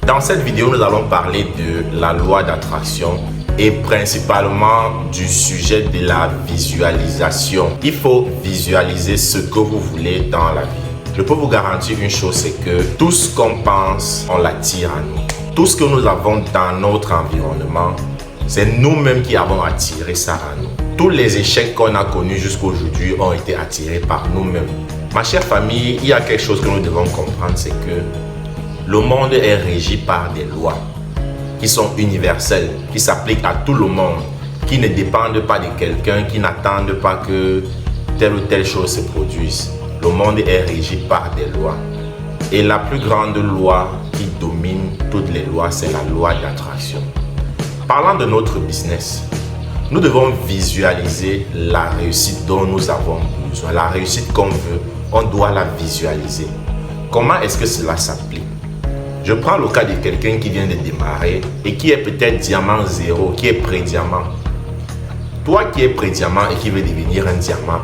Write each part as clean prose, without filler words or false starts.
Dans cette vidéo, nous allons parler de la loi d'attraction et principalement du sujet de la visualisation. Il faut visualiser ce que vous voulez dans la vie. Je peux vous garantir une chose, c'est que tout ce qu'on pense, on l'attire à nous. Tout ce que nous avons dans notre environnement, c'est nous-mêmes qui avons attiré ça à nous. Tous les échecs qu'on a connus jusqu'à aujourd'hui ont été attirés par nous-mêmes. Ma chère famille, il y a quelque chose que nous devons comprendre, c'est que le monde est régi par des lois qui sont universelles, qui s'appliquent à tout le monde, qui ne dépendent pas de quelqu'un, qui n'attendent pas que telle ou telle chose se produise. Le monde est régi par des lois. Et la plus grande loi qui domine toutes les lois, c'est la loi d'attraction. Parlant de notre business, nous devons visualiser la réussite dont nous avons besoin. La réussite qu'on veut, on doit la visualiser. Comment est-ce que cela s'applique? Je prends le cas de quelqu'un qui vient de démarrer et qui est peut-être diamant 0, qui est pré-diamant. Toi qui es pré-diamant et qui veux devenir un diamant 1,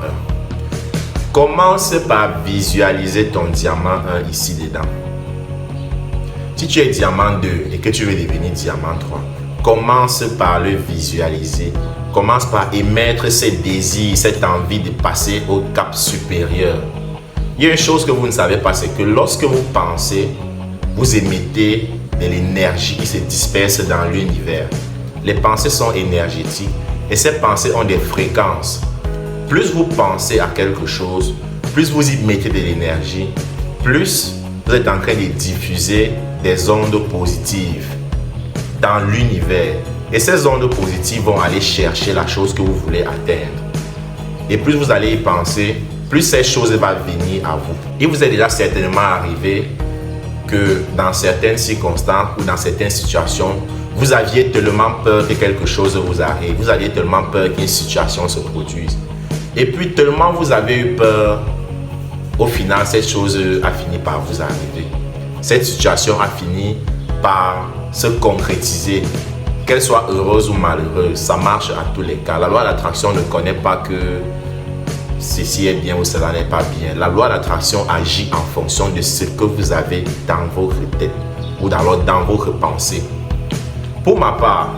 commence par visualiser ton diamant 1 ici dedans. Si tu es diamant 2 et que tu veux devenir diamant 3, commence par le visualiser. Commence par émettre ces désirs, cette envie de passer au cap supérieur. Il y a une chose que vous ne savez pas, c'est que lorsque vous pensez, vous émettez de l'énergie qui se disperse dans l'univers. Les pensées sont énergétiques et ces pensées ont des fréquences. Plus vous pensez à quelque chose, plus vous y mettez de l'énergie, plus vous êtes en train de diffuser des ondes positives dans l'univers. Et ces ondes positives vont aller chercher la chose que vous voulez atteindre. Et plus vous allez y penser, plus cette chose va venir à vous. Il vous est déjà certainement arrivé que dans certaines circonstances ou dans certaines situations, vous aviez tellement peur que quelque chose vous arrive. Vous aviez tellement peur qu'une situation se produise. Et puis tellement vous avez eu peur, au final, cette chose a fini par vous arriver. Cette situation a fini par se concrétiser. Qu'elle soit heureuse ou malheureuse, ça marche à tous les cas. La loi d'attraction ne connaît pas que ceci est bien ou cela n'est pas bien. La loi d'attraction agit en fonction de ce que vous avez dans votre tête ou dans votre pensée. Pour ma part,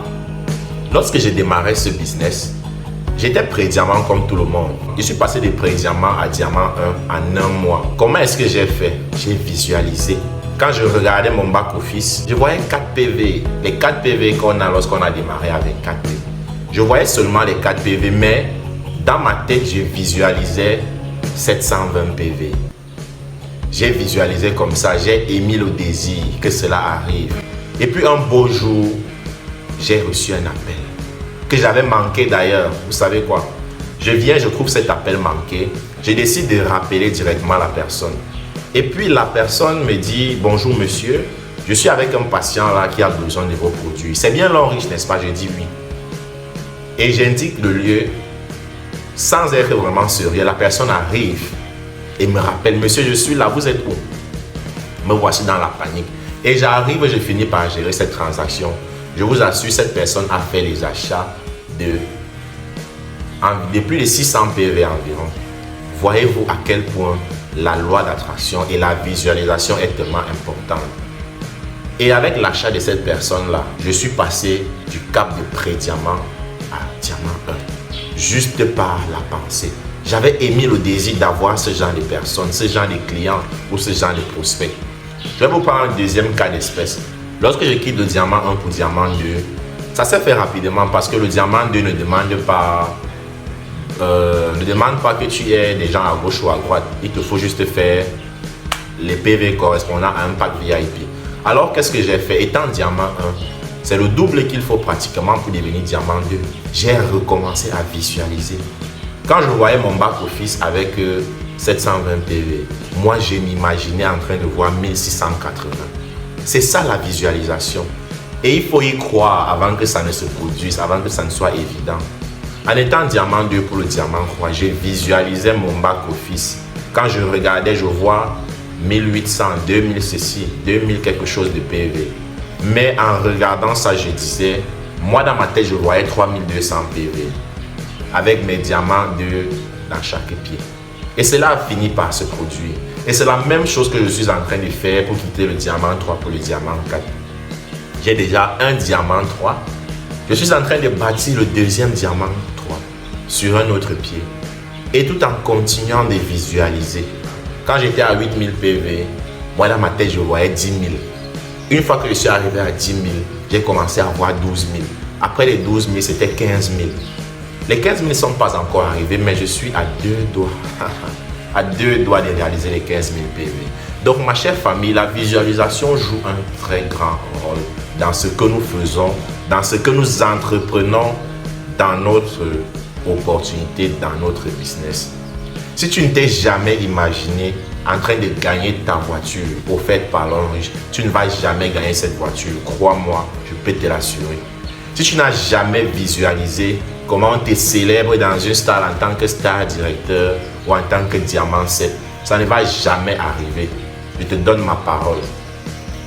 lorsque j'ai démarré ce business, j'étais pré-diamant comme tout le monde. Je suis passé de pré-diamant à diamant 1 en un mois. Comment est-ce que j'ai fait? J'ai visualisé. Quand je regardais mon back-office, je voyais 4 PV. Les 4 PV qu'on a lorsqu'on a démarré avec 4 PV. Je voyais seulement les 4 PV, mais dans ma tête, je visualisais 720 PV. J'ai visualisé comme ça, j'ai émis le désir que cela arrive. Et puis un beau jour, j'ai reçu un appel que j'avais manqué d'ailleurs. Vous savez quoi? Je viens, je trouve cet appel manqué. Je décide de rappeler directement la personne. Et puis la personne me dit: bonjour monsieur, je suis avec un patient là qui a besoin de vos produits. C'est bien Long-Riche, n'est-ce pas? Je dis oui. Et j'indique le lieu. Sans être vraiment sérieux, la personne arrive et me rappelle: monsieur, je suis là, vous êtes où? Me voici dans la panique. Et j'arrive et je finis par gérer cette transaction. Je vous assure, cette personne a fait les achats de plus de 600 PV environ. Voyez-vous à quel point la loi d'attraction et la visualisation est tellement importante. Et avec l'achat de cette personne-là, je suis passé du cap de pré-diamant à diamant 1. Juste par la pensée. J'avais émis le désir d'avoir ce genre de personnes, ce genre de clients ou ce genre de prospects. Je vais vous prendre un deuxième cas d'espèce. Lorsque je quitte le diamant 1 pour diamant 2, ça s'est fait rapidement parce que le diamant 2 ne demande pas que tu aies des gens à gauche ou à droite. Il te faut juste faire les PV correspondant à un pack VIP. Alors qu'est-ce que j'ai fait? Étant diamant 1, c'est le double qu'il faut pratiquement pour devenir diamant 2. J'ai recommencé à visualiser. Quand je voyais mon back-office avec 720 PV, moi je m'imaginais en train de voir 1680. C'est ça la visualisation. Et il faut y croire avant que ça ne se produise, avant que ça ne soit évident. En étant diamant 2 pour le diamant 3, je visualisais mon back-office. Quand je regardais, je vois 1800, 2000 ceci, 2000 quelque chose de PV. Mais en regardant ça, je disais, moi dans ma tête, je voyais 3200 PV avec mes diamants 2 dans chaque pied. Et cela a fini par se produire. Et c'est la même chose que je suis en train de faire pour quitter le diamant 3 pour le diamant 4. J'ai déjà un diamant 3. Je suis en train de bâtir le deuxième diamant 3 sur un autre pied. Et tout en continuant de visualiser. Quand j'étais à 8000 PV, moi dans ma tête, je voyais 10 000. Une fois que je suis arrivé à 10 000, j'ai commencé à voir 12 000. Après les 12 000, c'était 15 000. Les 15 000 ne sont pas encore arrivés, mais je suis à 2 doigts. À 2 doigts de réaliser les 15 000 PV. Donc, ma chère famille, la visualisation joue un très grand rôle dans ce que nous faisons, dans ce que nous entreprenons, dans notre opportunité, dans notre business. Si tu ne t'es jamais imaginé en train de gagner ta voiture offerte par l'homme riche, tu ne vas jamais gagner cette voiture. Crois-moi, je peux te l'assurer. Si tu n'as jamais visualisé comment on te célèbre dans une star en tant que star directeur ou en tant que diamant 7, ça ne va jamais arriver. Je te donne ma parole.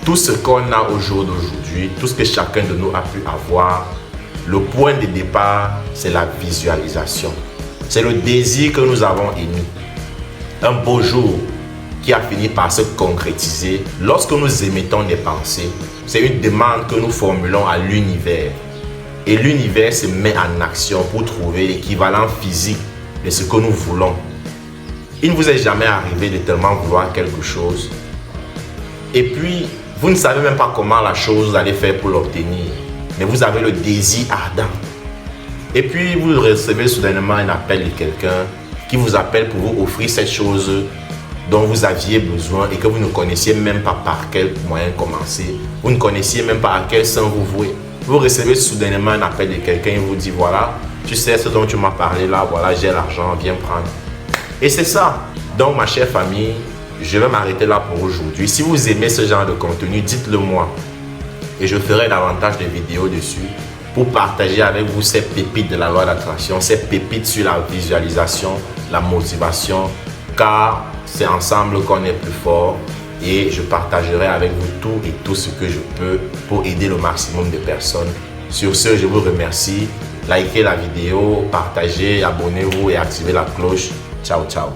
Tout ce qu'on a au jour d'aujourd'hui, tout ce que chacun de nous a pu avoir, le point de départ, c'est la visualisation. C'est le désir que nous avons émis. Un beau jour qui a fini par se concrétiser. Lorsque nous émettons des pensées, c'est une demande que nous formulons à l'univers. Et l'univers se met en action pour trouver l'équivalent physique de ce que nous voulons. Il ne vous est jamais arrivé de tellement vouloir quelque chose. Et puis, vous ne savez même pas comment la chose vous allez faire pour l'obtenir. Mais vous avez le désir ardent. Et puis, vous recevez soudainement un appel de quelqu'un qui vous appelle pour vous offrir cette chose dont vous aviez besoin et que vous ne connaissiez même pas par quel moyen commencer. Vous ne connaissiez même pas à quel sein vous vouer. Vous recevez soudainement un appel de quelqu'un et vous dit voilà, tu sais ce dont tu m'as parlé là, voilà, j'ai l'argent, viens prendre. Et c'est ça. Donc, ma chère famille, je vais m'arrêter là pour aujourd'hui. Si vous aimez ce genre de contenu, dites-le moi. Et je ferai davantage de vidéos dessus pour partager avec vous ces pépites de la loi d'attraction, ces pépites sur la visualisation, la motivation, car c'est ensemble qu'on est plus fort. Et je partagerai avec vous tout ce que je peux pour aider le maximum de personnes. Sur ce, je vous remercie. Likez la vidéo, partagez, abonnez-vous et activez la cloche. Ciao, ciao.